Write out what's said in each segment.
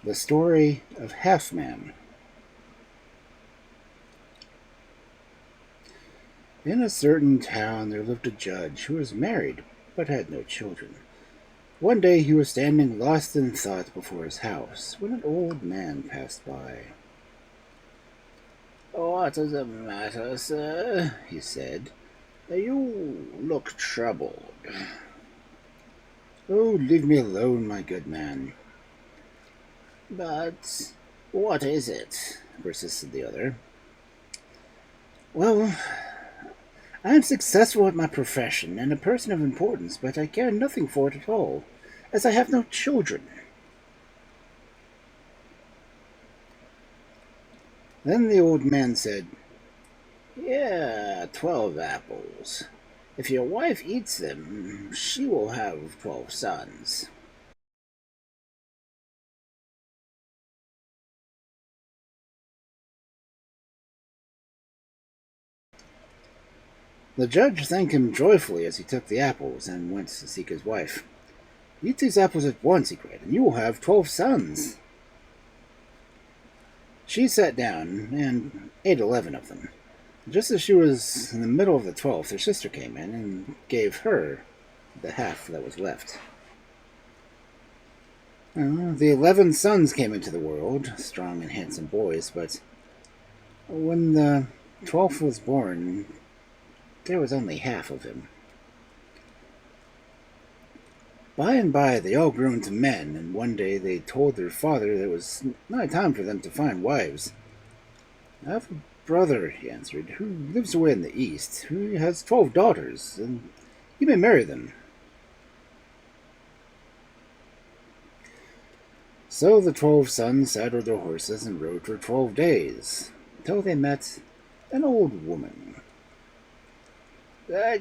The Story of Halfman. In a certain town there lived a judge who was married but had no children. One day he was standing lost in thought before his house when an old man passed by. "What is the matter, sir?" he said. "You look troubled." "Oh, leave me alone, my good man." "But what is it?" persisted the other. "Well, I am successful at my profession and a person of importance, but I care nothing for it at all, as I have no children." Then the old man said, "Yeah, 12 apples. If your wife eats them, she will have 12 sons." The judge thanked him joyfully as he took the apples and went to seek his wife. "Eat these apples at once," he cried, "and you will have 12 sons." She sat down and ate 11 of them. Just as she was in the middle of the 12th, her sister came in and gave her the half that was left. The 11 sons came into the world, strong and handsome boys, but when the 12th was born, there was only half of him. By and by, they all grew into men, and one day they told their father that it was not time for them to find wives. "I have a brother," he answered, "who lives away in the east, who has 12 daughters, and you may marry them." So the 12 sons saddled their horses and rode for 12 days, until they met an old woman.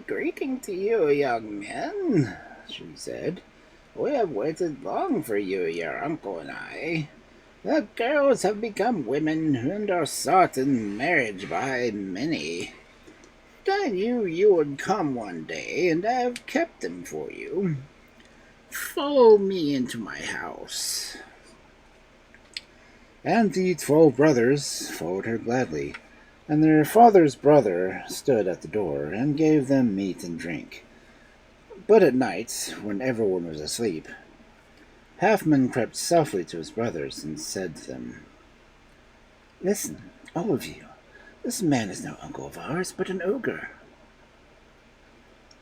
"Greeting to you, young men," she said. "We have waited long for you, your uncle and I. The girls have become women and are sought in marriage by many. I knew you would come one day, and I have kept them for you. Follow me into my house." And the 12 brothers followed her gladly, and their father's brother stood at the door and gave them meat and drink. But at night, when everyone was asleep, Halfman crept softly to his brothers and said to them, "Listen, all of you. This man is no uncle of ours, but an ogre."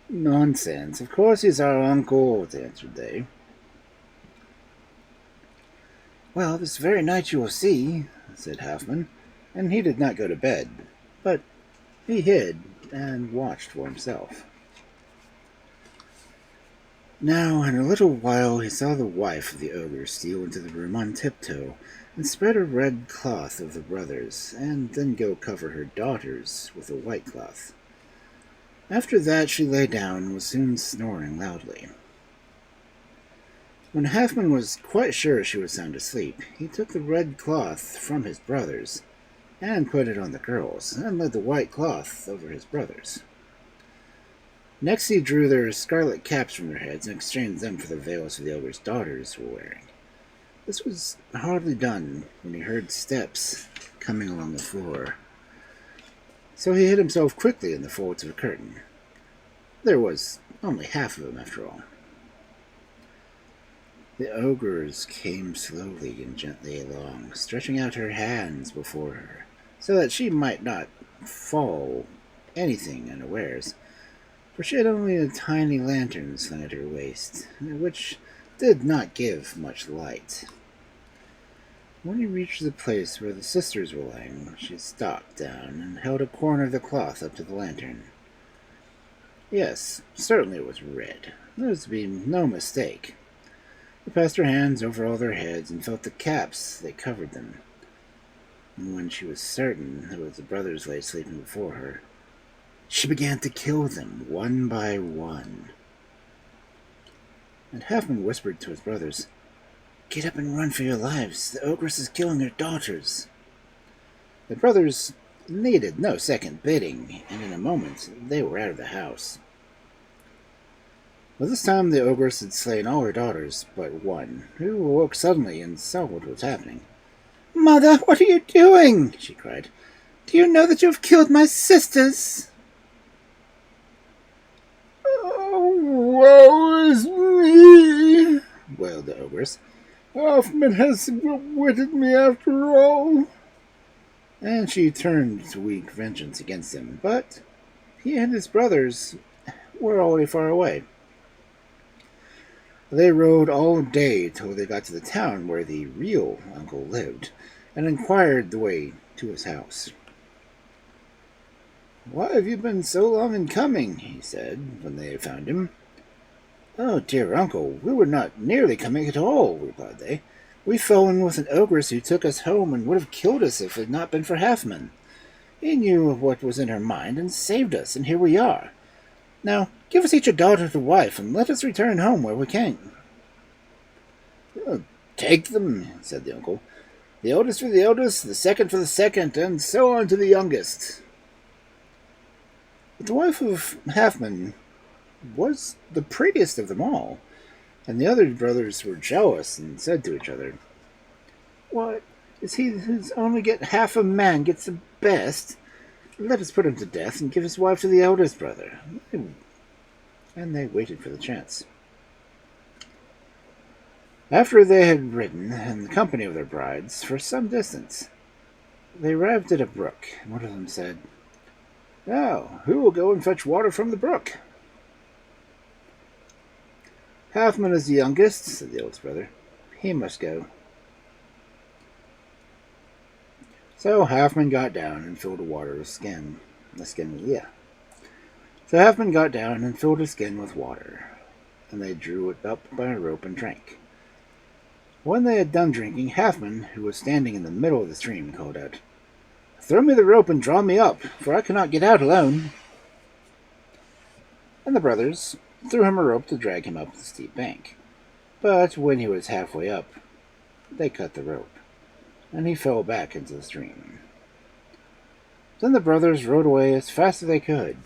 "Nonsense. Of course he's our uncle," answered they. "Well, this very night you will see," said Halfman, and he did not go to bed, but he hid and watched for himself. Now, in a little while, he saw the wife of the ogre steal into the room on tiptoe and spread a red cloth over the brothers, and then go cover her daughters with a white cloth. After that, she lay down and was soon snoring loudly. When Halfman was quite sure she was sound asleep, he took the red cloth from his brothers and put it on the girls, and laid the white cloth over his brothers. Next he drew their scarlet caps from their heads and exchanged them for the veils of the ogre's daughters were wearing. This was hardly done when he heard steps coming along the floor. So he hid himself quickly in the folds of a curtain. There was only half of him after all. The ogress came slowly and gently along, stretching out her hands before her, so that she might not fall anything unawares, for she had only a tiny lantern slung at her waist, which did not give much light. When he reached the place where the sisters were lying, she stopped down and held a corner of the cloth up to the lantern. Yes, certainly it was red. There was to be no mistake. She passed her hands over all their heads and felt the caps that covered them. And when she was certain that the brothers lay sleeping before her, she began to kill them one by one. And Halfman whispered to his brothers, "Get up and run for your lives. The ogress is killing her daughters." The brothers needed no second bidding, and in a moment they were out of the house. But this time the ogress had slain all her daughters but one, who awoke suddenly and saw what was happening. "Mother, what are you doing?" she cried. "Do you know that you have killed my sisters?" "Oh, woe is me!" wailed the ogress. "Halfman has outwitted me after all." And she turned to wreak vengeance against him, but he and his brothers were already far away. They rode all day till they got to the town where the real uncle lived, and inquired the way to his house. "Why have you been so long in coming?" he said, when they had found him. "Oh, dear uncle, we were not nearly coming at all," replied they. "We fell in with an ogress who took us home and would have killed us if it had not been for Halfman. He knew of what was in her mind and saved us, and here we are. Now, give us each a daughter to wife, and let us return home where we came." "Take them," said the uncle. "The eldest for the eldest, the second for the second, and so on to the youngest." But the wife of Halfman was the prettiest of them all, and the other brothers were jealous and said to each other, "What, is he who's only get half a man gets the best? Let us put him to death and give his wife to the eldest brother." And they waited for the chance. After they had ridden, in the company of their brides, for some distance, they arrived at a brook, and one of them said, "Now, who will go and fetch water from the brook?" "Halfman is the youngest," said the eldest brother. "He must go." So Halfman got down and filled a water's skin. So Halfman got down and filled his skin with water, and they drew it up by a rope and drank. When they had done drinking, Halfman, who was standing in the middle of the stream, called out, "Throw me the rope and draw me up, for I cannot get out alone." And the brothers threw him a rope to drag him up the steep bank. But when he was halfway up, they cut the rope, and he fell back into the stream. Then the brothers rode away as fast as they could,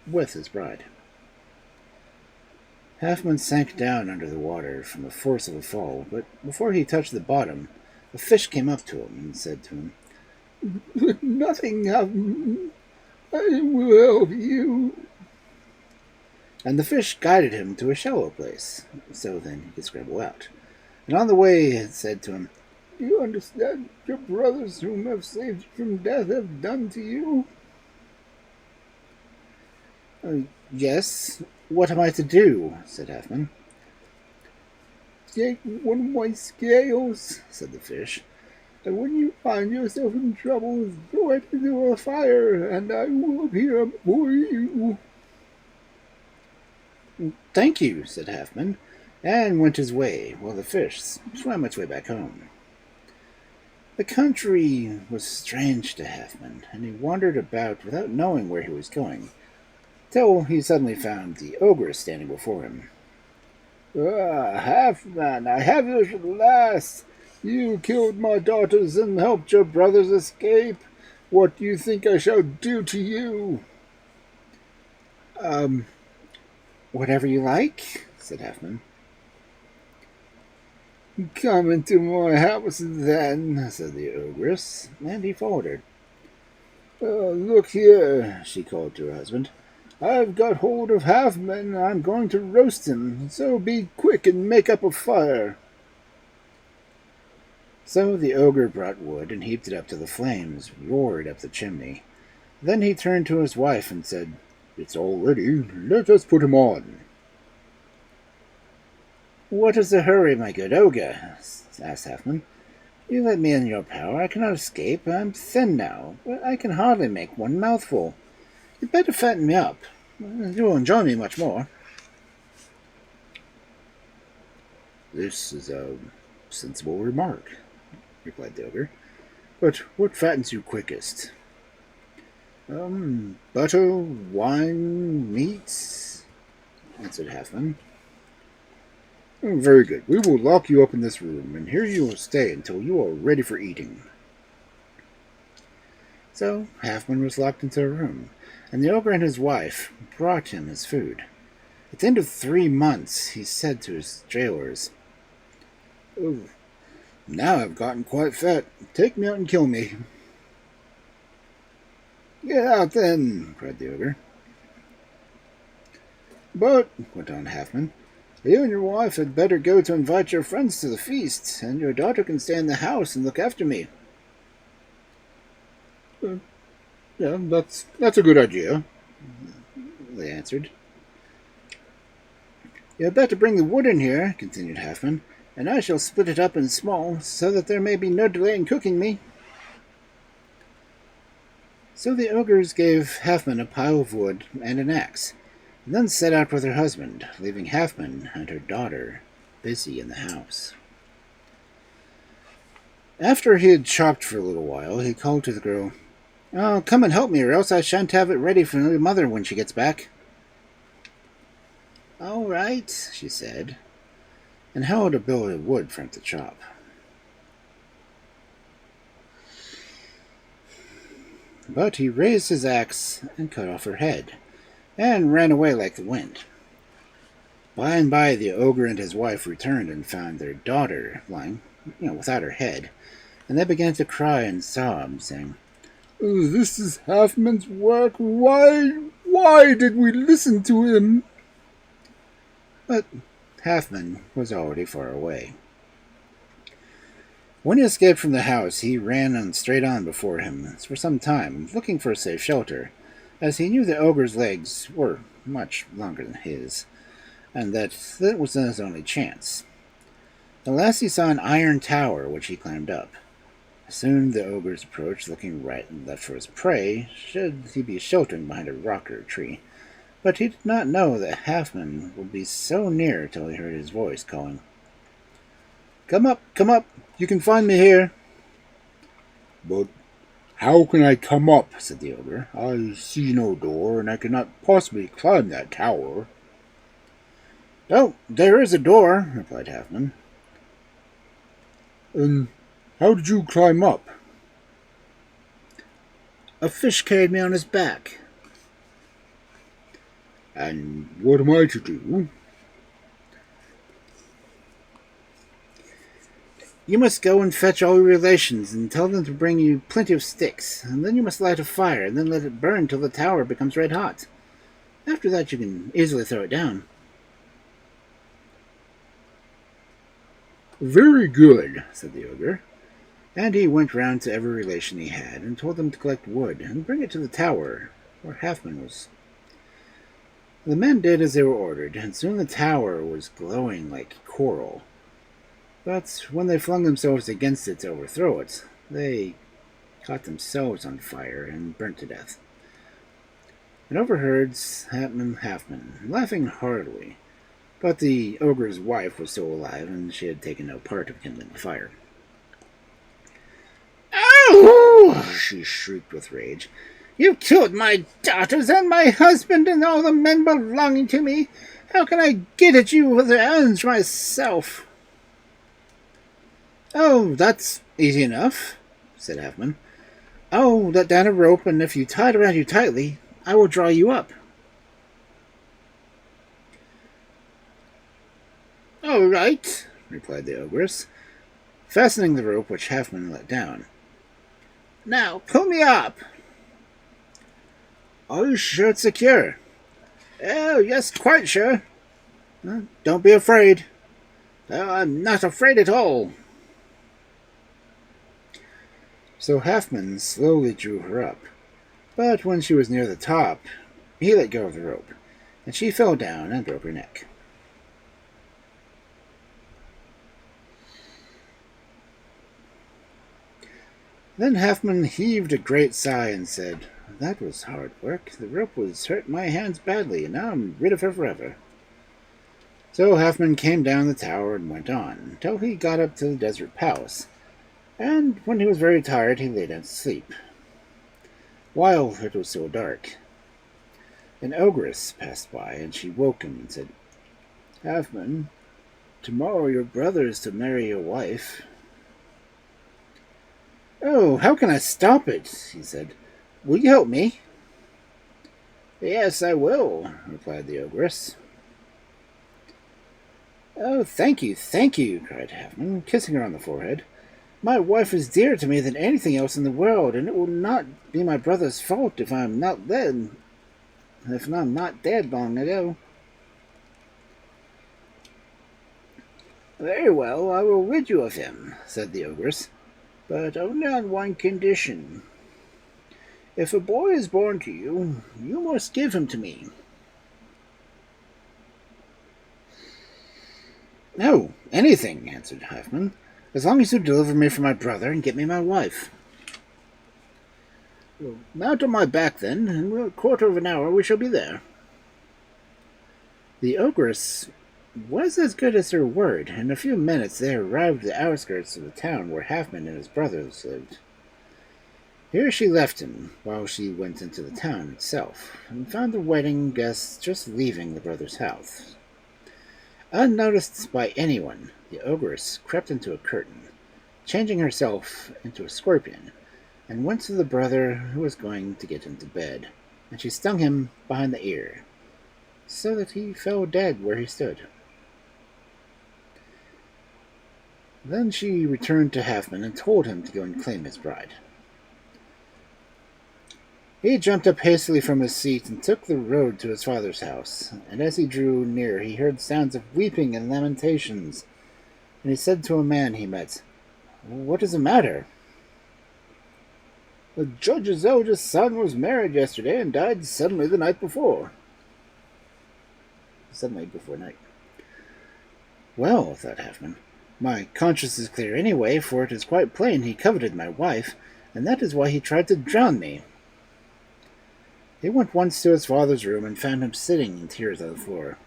with his bride. Halfman sank down under the water from the force of a fall, but before he touched the bottom, a fish came up to him and said to him, "Nothing, Halfman. I will help you." And the fish guided him to a shallow place, so then he could scramble out. And on the way it said to him, "Do you understand what your brothers whom have saved you from death have done to you?" "Yes, what am I to do?" said Halfman. "Take one of my scales," said the fish, "and when you find yourself in trouble, throw it into a fire, and I will appear for you." "Thank you," said Halfman, and went his way, while the fish swam its way back home. The country was strange to Halfman, and he wandered about without knowing where he was going, till he suddenly found the ogress standing before him. "Ah, Halfman, I have you at last. You killed my daughters and helped your brothers escape. What do you think I shall do to you?" Whatever you like," said Halfman. "Come into my house, then," said the ogress, and he followed her. "Look here," she called to her husband. "I've got hold of Halfman, and I'm going to roast him, so be quick and make up a fire." So the ogre brought wood and heaped it up till the flames roared up the chimney. Then he turned to his wife and said, "It's all ready. Let us put him on." "What is the hurry, my good ogre?" asked Halfman. "You let me in your power. I cannot escape. I'm thin now, but I can hardly make one mouthful. You'd better fatten me up. You'll enjoy me much more." "This is a sensible remark," replied the ogre. "But what fattens you quickest?" Butter, wine, meats," answered Halfman. "Very good. We will lock you up in this room, and here you will stay until you are ready for eating." So Halfman was locked into a room, and the ogre and his wife brought him his food. At the end of 3 months, he said to his jailers, "Oh, now I've gotten quite fat. Take me out and kill me." "Get out then," cried the ogre. "But," went on Halfman, "you and your wife had better go to invite your friends to the feast, and your daughter can stay in the house and look after me." "Yeah, that's a good idea," they answered. "You had better bring the wood in here," continued Halfman, "and I shall split it up in small, so that there may be no delay in cooking me." So the ogres gave Halfman a pile of wood and an axe, and then set out with her husband, leaving Halfman and her daughter busy in the house. After he had chopped for a little while, he called to the girl, "Oh, come and help me, or else I shan't have it ready for your mother when she gets back." "All right," she said, and held a billet of wood for him to chop. But he raised his axe and cut off her head, and ran away like the wind. By and by the ogre and his wife returned and found their daughter lying, without her head, and they began to cry and sob, saying, "Oh, this is Halfman's work. Why did we listen to him?" But Halfman was already far away. When he escaped from the house, he ran straight on before him for some time, looking for a safe shelter, as he knew the ogre's legs were much longer than his, and that was his only chance. At last he saw an iron tower, which he climbed up. Soon the ogres approached, looking right and left for his prey, should he be sheltering behind a rock or a tree. But he did not know that Halfman would be so near till he heard his voice calling, come up, you can find me here." "But how can I come up?" said the ogre. "I see no door, and I cannot possibly climb that tower." "Oh, there is a door," replied Halfman. "And how did you climb up?" "A fish carried me on his back." "And what am I to do?" "You must go and fetch all your relations and tell them to bring you plenty of sticks, and then you must light a fire and then let it burn till the tower becomes red hot. After that you can easily throw it down." "Very good," said the ogre, and he went round to every relation he had and told them to collect wood and bring it to the tower where Halfman was. The men did as they were ordered, and soon the tower was glowing like coral. But when they flung themselves against it to overthrow it, they caught themselves on fire and burnt to death. And overheard Halfman laughing heartily, but the ogre's wife was still alive, and she had taken no part of kindling the fire. "Oh!" she shrieked with rage. "You killed my daughters and my husband and all the men belonging to me. How can I get at you with avenge myself?" "Oh, that's easy enough," said Halfman. "I'll let down a rope, and if you tie it around you tightly, I will draw you up." "All right," replied the ogress, fastening the rope which Halfman let down. "Now pull me up." "Are you sure it's secure?" "Oh, yes, quite sure." "Don't be afraid." "Oh, I'm not afraid at all." So Halfman slowly drew her up, but when she was near the top, he let go of the rope, and she fell down and broke her neck. Then Halfman heaved a great sigh and said, "That was hard work. The rope was hurt my hands badly, and now I'm rid of her forever." So Halfman came down the tower and went on, until he got up to the desert palace, and when he was very tired he lay down to sleep. While it was still dark, an ogress passed by, and she woke him and said, "Halfman, tomorrow your brother is to marry your wife." "Oh, how can I stop it?" he said. "Will you help me?" "Yes, I will," replied the ogress. Oh, thank you, cried Halfman, kissing her on the forehead. My wife is dearer to me than anything else in the world, and it will not be my brother's fault if I'm not dead long ago. Very well, I will rid you of him, said the ogress, but only on one condition. If a boy is born to you, you must give him to me. No, anything, answered Halfman, as long as you deliver me from my brother and get me my wife. Well, mount on my back, then, and in a quarter of an hour we shall be there. The ogress was as good as her word. In a few minutes they arrived at the outskirts of the town where Halfman and his brothers lived. Here she left him, while she went into the town itself, and found the wedding guests just leaving the brothers' house. Unnoticed by anyone, the ogress crept into a curtain, changing herself into a scorpion, and went to the brother who was going to get into bed, and she stung him behind the ear, so that he fell dead where he stood. Then she returned to Halfman and told him to go and claim his bride. He jumped up hastily from his seat and took the road to his father's house, and as he drew near he heard sounds of weeping and lamentations, and he said to a man he met, "What is the matter?" "The judge's eldest son was married yesterday and died suddenly the night before." Suddenly before night. Well, thought Halfman, my conscience is clear anyway, for it is quite plain he coveted my wife, and that is why he tried to drown me. He went once to his father's room and found him sitting in tears on the floor.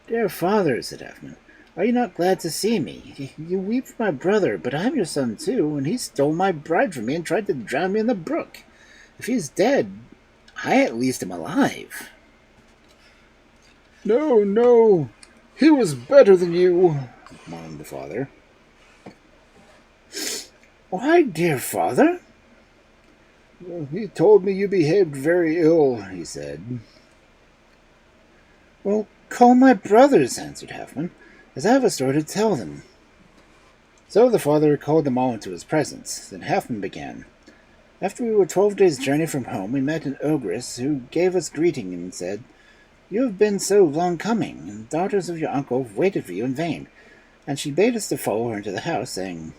"Dear father," said Halfman, "are you not glad to see me? You weep for my brother, but I am your son too, and he stole my bride from me and tried to drown me in the brook. If he is dead, I at least am alive." "No, no, he was better than you," moaned the father. "Why, dear father?" "He told me you behaved very ill," he said. "Well, call my brothers," answered Halfman, "as I have a story to tell them." So the father called them all into his presence. Then Halfman began. "After we were 12 days' journey from home, we met an ogress who gave us greeting and said, 'You have been so long coming, and the daughters of your uncle have waited for you in vain.' And she bade us to follow her into the house, saying,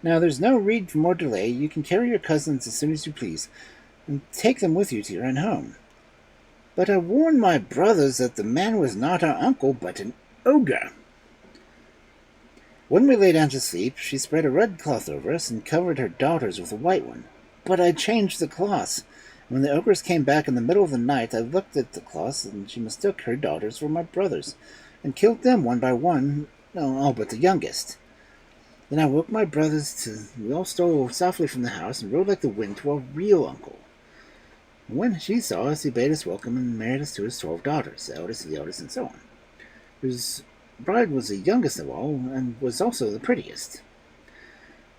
'Now there's no need for more delay. You can carry your cousins as soon as you please, and take them with you to your own home. But I warned my brothers that the man was not our uncle, but an ogre.' When we lay down to sleep, she spread a red cloth over us and covered her daughters with a white one. But I changed the cloths. When the ogress came back in the middle of the night, I looked at the cloths, and she mistook her daughters for my brothers, and killed them one by one, all but the youngest. Then I woke my brothers we all stole softly from the house and rode like the wind to our real uncle. And when he saw us, he bade us welcome and married us to his 12 daughters, the eldest to the eldest, and so on. His bride was the youngest of all, and was also the prettiest.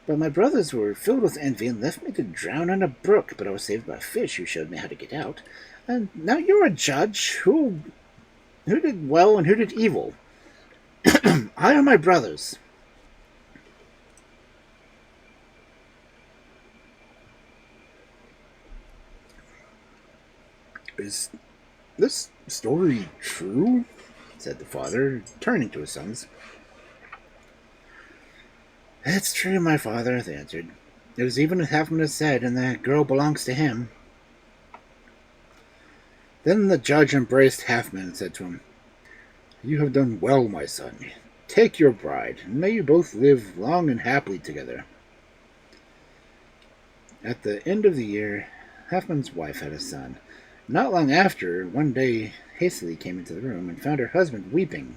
But my brothers were filled with envy and left me to drown in a brook, but I was saved by a fish who showed me how to get out. And now you're a judge. Who did well and who did evil? I or my brothers?" "Is this story true?" said the father, turning to his sons. "It's true, my father," they answered. "It is even as Halfman has said, and the girl belongs to him." Then the judge embraced Halfman and said to him, "You have done well, my son. Take your bride, and may you both live long and happily together." At the end of the year, Halfman's wife had a son. Not long after, one day hastily came into the room and found her husband weeping.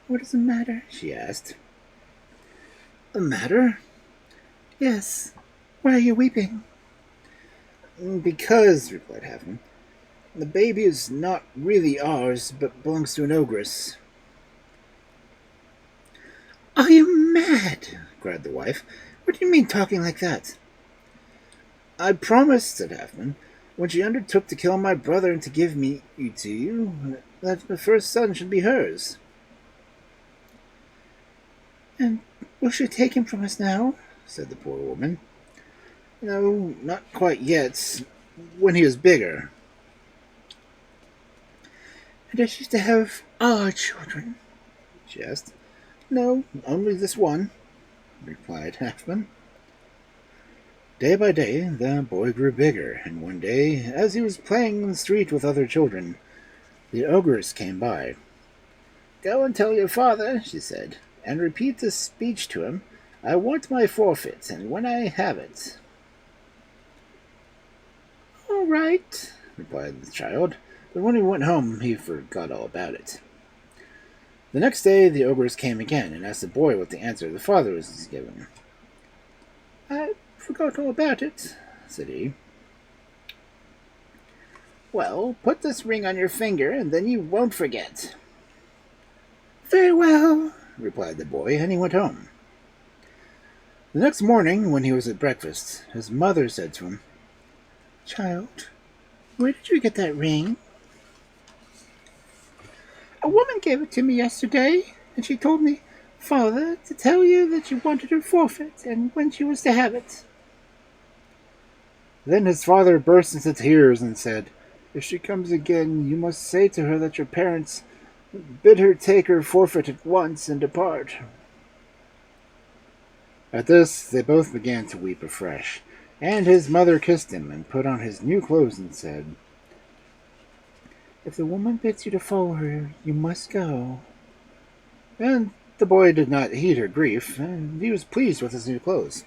"What is the matter?" she asked. "The matter?" "Yes. Why are you weeping?" "Because," replied Halfman, "the baby is not really ours, but belongs to an ogress." "Are you mad?" cried the wife. "What do you mean talking like that?" "I promised," said Halfman, when she undertook to kill my brother and to give me to you, that the first son should be hers. And will she take him from us now? Said the poor woman. No, not quite yet. When he is bigger. And is she to have our children? She asked. No, only this one, replied Halfman. Day by day, the boy grew bigger, and one day, as he was playing in the street with other children, the ogress came by. Go and tell your father, she said, and repeat this speech to him. I want my forfeit, and when I have it. All right, replied the child, but when he went home, he forgot all about it. The next day, the ogress came again and asked the boy what the answer the father was given. I forgot all about it, said he. Well, put this ring on your finger, and then you won't forget. Very well, replied the boy, and he went home. The next morning, when he was at breakfast, his mother said to him, Child, where did you get that ring? A woman gave it to me yesterday, and she told me, Father, to tell you that she wanted her forfeit, and when she was to have it. Then his father burst into tears and said, If she comes again, you must say to her that your parents bid her take her forfeit at once and depart. At this, they both began to weep afresh, and his mother kissed him and put on his new clothes and said, If the woman bids you to follow her, you must go. And the boy did not heed her grief, and he was pleased with his new clothes.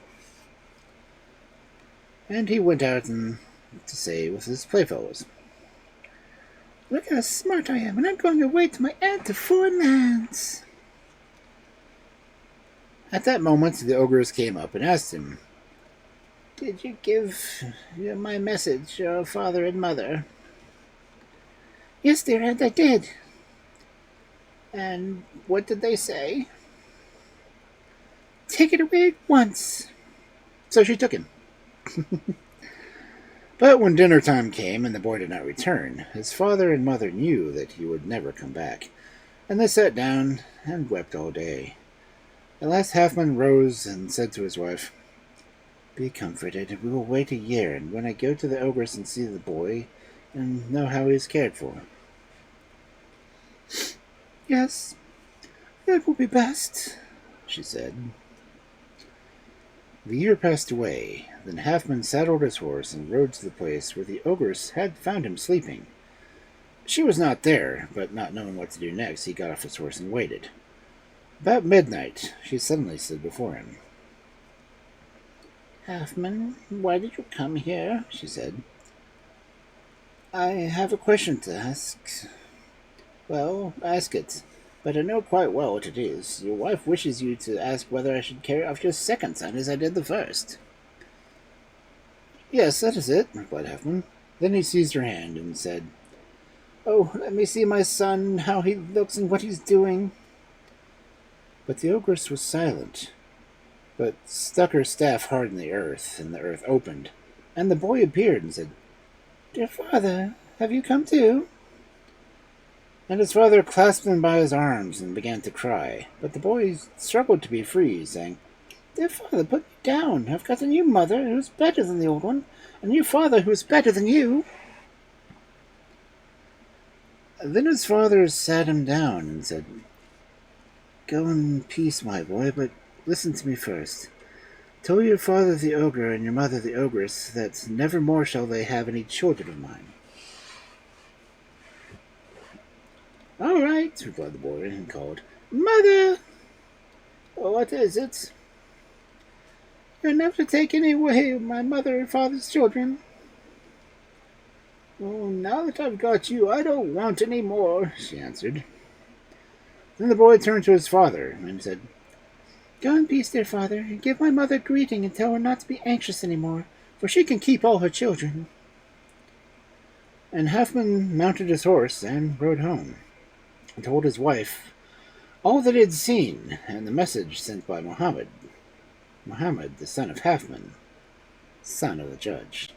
And he went out to say with his playfellows, Look how smart I am, and I'm going away to my aunt of foreign lands. At that moment, the ogress came up and asked him, Did you give my message your father and mother? Yes, dear aunt, I did. And what did they say? Take it away at once. So she took him. But when dinner time came and the boy did not return, his father and mother knew that he would never come back, and they sat down and wept all day. At last Halfman rose and said to his wife, Be comforted, we will wait a year, and when I go to the ogress and see the boy, and know how he is cared for. Yes, that will be best, she said. The year passed away. Then Halfman saddled his horse and rode to the place where the ogress had found him sleeping. She was not there, but not knowing what to do next, he got off his horse and waited. About midnight, she suddenly stood before him. Halfman, why did you come here? She said. I have a question to ask. Well, ask it. But I know quite well what it is. Your wife wishes you to ask whether I should carry off your second son as I did the first. Yes, that is it, replied Halfman. Then he seized her hand and said, Oh, let me see my son, how he looks and what he's doing. But the ogress was silent, but stuck her staff hard in the earth, and the earth opened, and the boy appeared and said, Dear father, have you come too? And his father clasped him by his arms and began to cry. But the boy struggled to be free, saying, Dear father, put me down. I've got a new mother who's better than the old one, and a new father who's better than you. Then his father sat him down and said, Go in peace, my boy, but listen to me first. Tell your father the ogre and your mother the ogress that never more shall they have any children of mine. All right, replied the boy, and called, Mother! What is it? You're never to take any away my mother and father's children. Oh, now that I've got you, I don't want any more, she answered. Then the boy turned to his father and said, Go in peace, dear father, and give my mother greeting and tell her not to be anxious any more, for she can keep all her children. And Halfman mounted his horse and rode home, and told his wife all that he had seen, and the message sent by Mohammed, the son of Halfman, son of the judge.